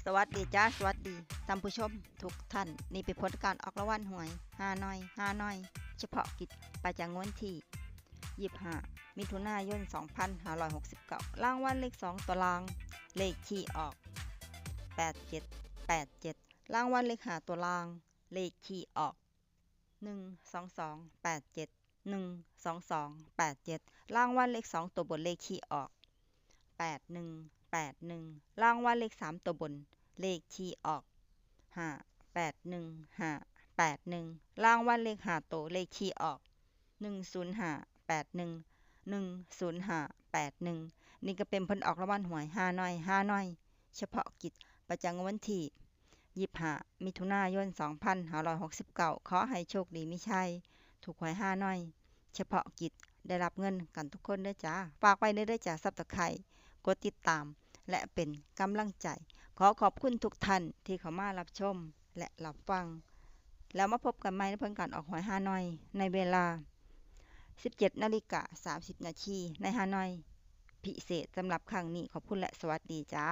สวัสดีจ้าสวัสดีท่านผู้ชมทุกท่านนี่เป็นผลการออกรางวัลหวยฮานอยเฉพาะกิจประจำงวดที่25มิถุนายน2569รางวัลเลข2ตัวรางเลขที่ออก8787รางวัลเลข5ตัวรางเลขที่ออก12287 12287รางวัลเลข2ตัวบนเลขที่ออก8181รางวัลเลข3ตัวบนเลขที่ออก581581รางวัลเลข5ตัวเลขที่ออก10581 10581นี่ก็เป็นผลออกรางวัลหวยฮานอยเฉพาะกิจประจำวันที่25มิถุนายน2569ขอให้โชคดีมีชัยถูกหวยฮานอยเฉพาะกิจได้รับเงินกันทุกคนเด้อจ้าฝากไว้เด้อจ้าSubscribeกดติดตามและเป็นกำลังใจขอขอบคุณทุกท่านที่เข้ามารับชมและรับฟังแล้วมาพบกันใหม่ในผลการออกหวยฮานอยในเวลา 17:30 น.ในฮานอยพิเศษสำหรับครั้งนี้ขอบคุณและสวัสดีจ้า